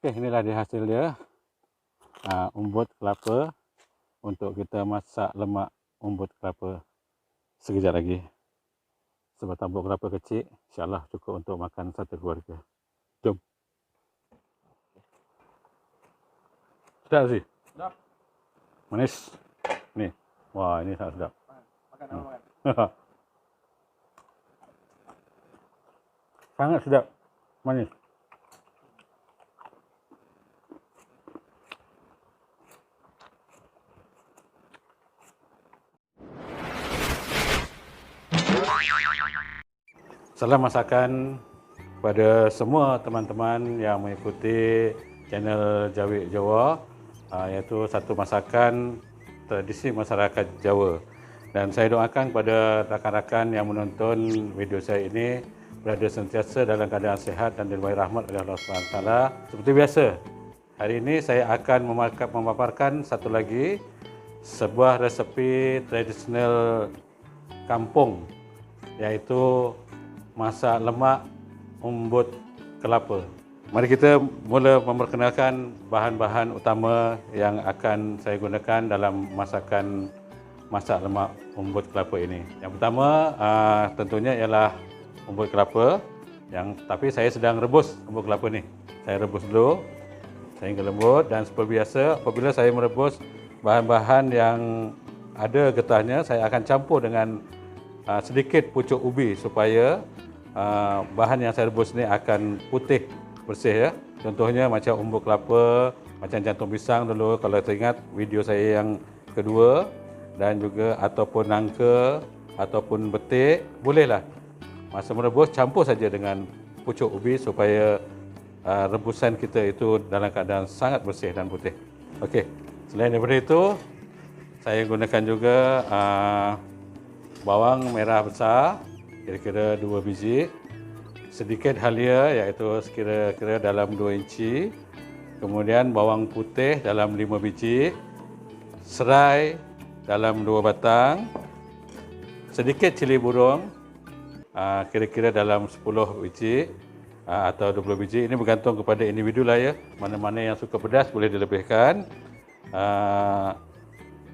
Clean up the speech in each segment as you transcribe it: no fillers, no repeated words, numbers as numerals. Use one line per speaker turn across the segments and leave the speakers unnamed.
Okey, inilah dia hasil dia. Umbut kelapa untuk kita masak lemak umbut kelapa. Sekejap lagi. Sebatang umbut kelapa kecil, insya-Allah cukup untuk makan satu keluarga. Jom. Sedap sih.
Sedap.
Manis. Ni. Wah, ini sangat sedap.
Makan apa makan?
Sangat sedap. Manis. Salam masakan pada semua teman-teman yang mengikuti channel Jawi Jawa, iaitu satu masakan tradisi masyarakat Jawa. Dan saya doakan kepada rakan-rakan yang menonton video saya ini berada sentiasa dalam keadaan sihat dan dilimpahi rahmat oleh Allah SWT. Seperti biasa, hari ini saya akan memaparkan satu lagi sebuah resepi tradisional kampung, iaitu masak lemak umbut kelapa. Mari kita mula memperkenalkan bahan-bahan utama yang akan saya gunakan dalam masakan masak lemak umbut kelapa ini. Yang pertama tentunya ialah umbut kelapa, tapi saya sedang rebus umbut kelapa ni. Saya rebus dulu sehingga lembut, dan seperti biasa apabila saya merebus bahan-bahan yang ada getahnya, saya akan campur dengan sedikit pucuk ubi supaya bahan yang saya rebus ni akan putih bersih ya. Contohnya macam umbut kelapa, macam jantung pisang dulu kalau teringat video saya yang kedua, dan juga ataupun nangka ataupun betik, bolehlah masa merebus campur saja dengan pucuk ubi supaya rebusan kita itu dalam keadaan sangat bersih dan putih. Okey, selain daripada itu saya gunakan juga bawang merah besar kira-kira 2 biji, sedikit halia iaitu kira-kira dalam 2 inci, kemudian bawang putih dalam 5 biji, serai dalam 2 batang, sedikit cili burung kira-kira dalam 10 biji atau 20 biji. Ini bergantung kepada individu lah ya, mana-mana yang suka pedas boleh dilebihkan.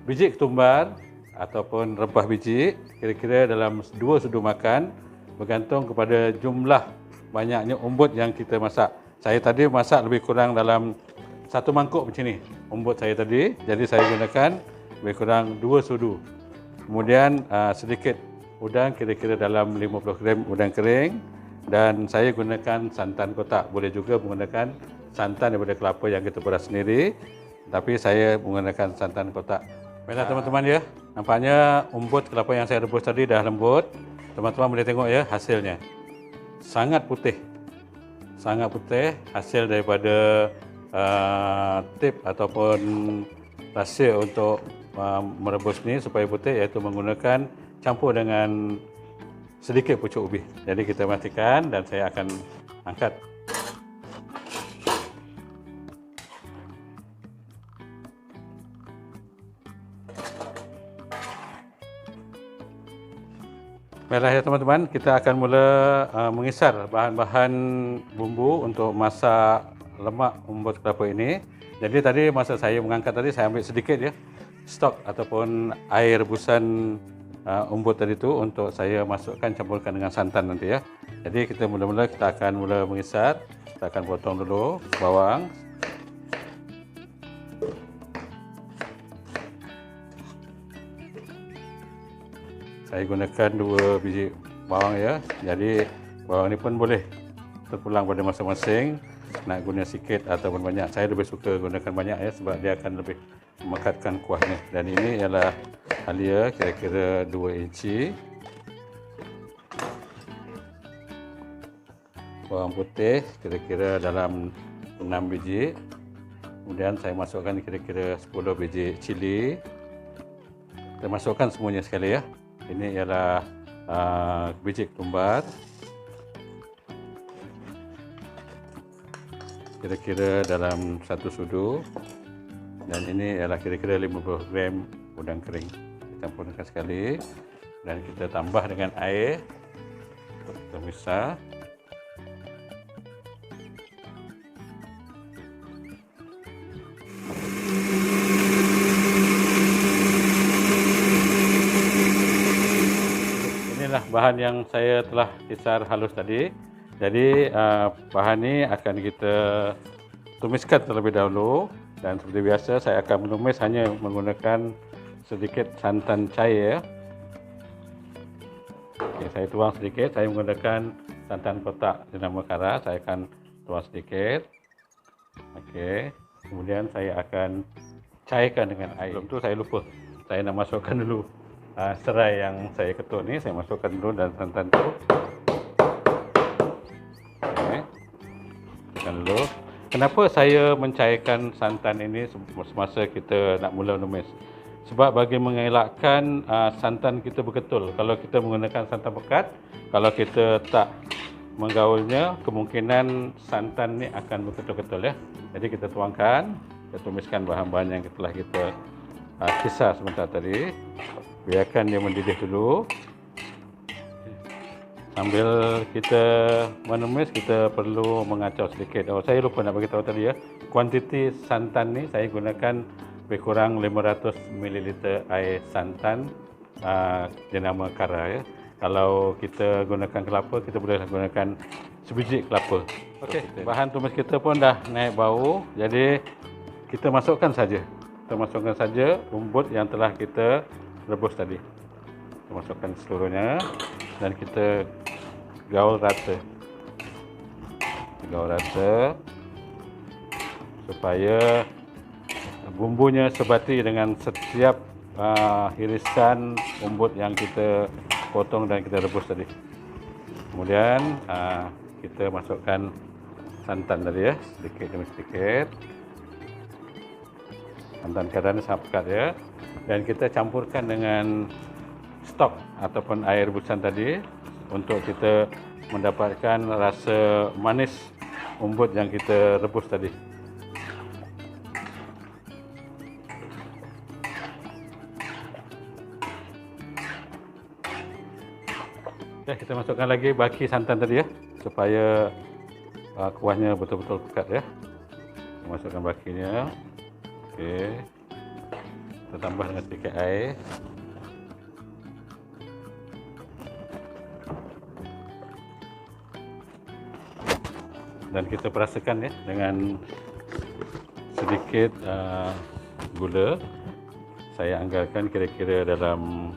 Biji ketumbar ataupun rempah biji kira-kira dalam 2 sudu makan, bergantung kepada jumlah banyaknya umbut yang kita masak. Saya tadi masak lebih kurang dalam 1 mangkuk macam ni umbut saya tadi, jadi saya gunakan lebih kurang 2 sudu. Kemudian sedikit udang kira-kira dalam 50 gram udang kering, dan saya gunakan santan kotak. Boleh juga menggunakan santan daripada kelapa yang kita peras sendiri, tapi saya menggunakan santan kotak. Baiklah teman-teman ya, nampaknya umbut kelapa yang saya rebus tadi dah lembut. Teman-teman boleh tengok ya hasilnya. Sangat putih. Sangat putih, hasil daripada tip ataupun rahsia untuk merebus ni supaya putih, iaitu menggunakan campur dengan sedikit pucuk ubi. Jadi kita matikan dan saya akan angkat. Baiklah ya teman-teman, kita akan mula mengisar bahan-bahan bumbu untuk masak lemak umbut kelapa ini. Jadi tadi masa saya mengangkat tadi, saya ambil sedikit ya stok ataupun air rebusan umbut tadi tu untuk saya masukkan, campurkan dengan santan nanti ya. Jadi kita mula-mula kita akan mula mengisar. Kita akan potong dulu bawang. Saya gunakan 2 biji bawang ya. Jadi bawang ni pun boleh terpulang pada masing-masing, nak guna sikit ataupun banyak. Saya lebih suka gunakan banyak ya, sebab dia akan lebih memekatkan kuahnya. Dan ini ialah halia kira-kira 2 inci. Bawang putih kira-kira dalam 6 biji. Kemudian saya masukkan kira-kira 10 biji cili. Saya masukkan semuanya sekali ya. Ini ialah biji ketumbar kira-kira dalam 1 sudu, dan ini ialah kira-kira 50 gram udang kering. Kita campurkan sekali dan kita tambah dengan air untuk kita misah. bahan yang saya telah kisar halus tadi. Jadi bahan ini akan kita tumiskan terlebih dahulu, dan seperti biasa saya akan menumis hanya menggunakan sedikit santan cair. Okey, saya tuang sedikit. Saya menggunakan santan kotak jenama kara. Saya akan tuang sedikit. Okey, kemudian saya akan cairkan dengan air. Sebelum itu saya lupa, saya nak masukkan dulu serai yang saya ketuk ni. Saya masukkan dulu dan santan tu. Okey, masukkan dulu. Kenapa saya mencairkan santan ini semasa kita nak mula menumis? Sebab bagi mengelakkan santan kita berketul. Kalau kita menggunakan santan pekat, kalau kita tak menggaulnya, kemungkinan santan ni akan berketul-ketul ya. Jadi kita tuangkan, kita tumiskan bahan-bahan yang telah kita kisar sebentar tadi. Biarkan dia mendidih dulu. Sambil kita menumis, kita perlu mengacau sedikit. Oh, saya lupa nak beritahu tadi ya. Kuantiti santan ni saya gunakan lebih kurang 500 ml air santan jenama kara ya. Kalau kita gunakan kelapa, kita boleh gunakan sebiji kelapa. Okey, bahan tumis kita pun dah naik bau. Jadi kita masukkan saja. Kita masukkan saja umbut yang telah kita rebus tadi. Kita masukkan seluruhnya dan kita gaul rata. Gaul rata supaya bumbunya sebati dengan setiap irisan umbut yang kita potong dan kita rebus tadi. Kemudian kita masukkan santan tadi ya, sedikit demi sedikit. Santan kara ini sangat pekat ya. Dan kita campurkan dengan stok ataupun air rebusan tadi untuk kita mendapatkan rasa manis umbut yang kita rebus tadi. Okay, kita masukkan lagi baki santan tadi ya, supaya kuahnya betul-betul pekat ya. Kita masukkan bakinya. Okey. Kita tambah dengan sedikit air. Dan kita perasakan ya dengan sedikit gula. Saya anggarkan kira-kira dalam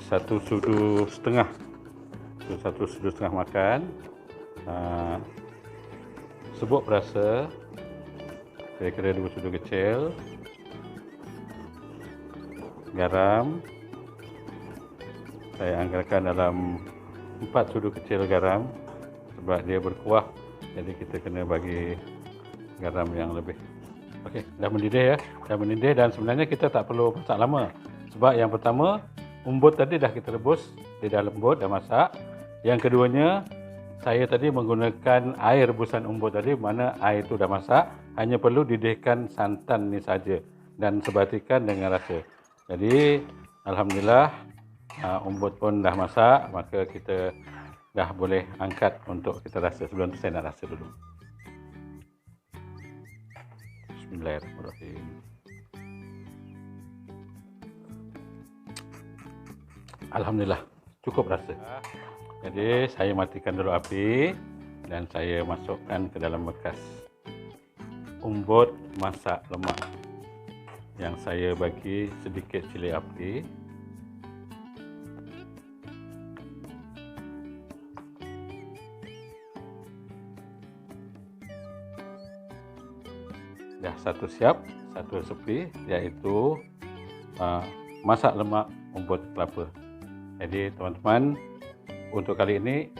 1 sudu setengah. 1 sudu setengah makan. Sebut perasa kira-kira 2 sudu kecil. Garam saya anggarkan dalam 4 sudu kecil garam, sebab dia berkuah, jadi kita kena bagi garam yang lebih. Okey, dah mendidih ya, dah mendidih, dan sebenarnya kita tak perlu masak lama, sebab yang pertama umbut tadi dah kita rebus, dia dah lembut, dah masak. Yang keduanya, saya tadi menggunakan air rebusan umbut tadi, mana air itu dah masak, hanya perlu didihkan santan ni saja dan sebatikan dengan rasa. Jadi alhamdulillah umbut pun dah masak, maka kita dah boleh angkat untuk kita rasa. Sebelum tu saya nak rasa dulu. Bismillahirrahmanirrahim. Alhamdulillah, cukup rasa. Jadi saya matikan dulu api dan saya masukkan ke dalam bekas umbut masak lemak yang saya bagi sedikit cili api. Dah satu siap, satu resepi, iaitu masak lemak umbut kelapa. Jadi teman-teman, untuk kali ini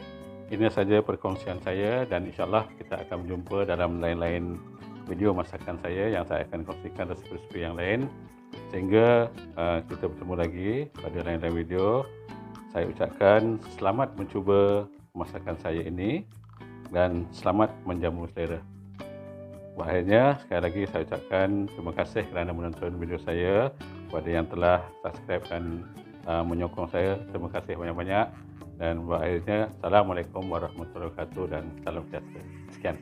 saja perkongsian saya, dan insyaAllah kita akan berjumpa dalam lain-lain video masakan saya yang saya akan kongsikan resep-resep yang lain. Sehingga kita bertemu lagi pada lain-lain video. Saya ucapkan selamat mencuba masakan saya ini dan selamat menjamu selera. Akhirnya, sekali lagi saya ucapkan terima kasih kerana menonton video saya. Kepada yang telah subscribe dan menyokong saya, terima kasih banyak-banyak. Dan akhirnya, Assalamualaikum warahmatullahi wabarakatuh dan salam sejahtera. Sekian.